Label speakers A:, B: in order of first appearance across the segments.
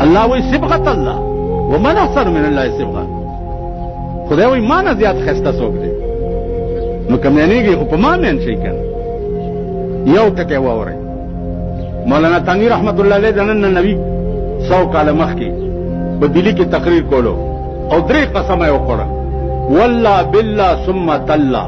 A: الله وی صبغت الله ومن احسن من الله صبغه. خدای وی ما نه زیات خسته څوک دی نو کمنیږي خو په ما مین شي کنه. یو ټکی واورئ مولانا تنگی رحمت الله علیه د نن نبی 100 کاله مخکې په دلی کې تقریر کولو او 3 قسم یې وکړه والله بالله ثم تالله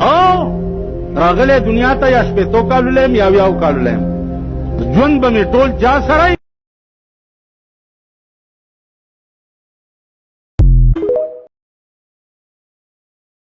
A: او راغله دنیا ته یا شپې تو کالو لم یا یاو کالو لم ژوند به می ټول چا سره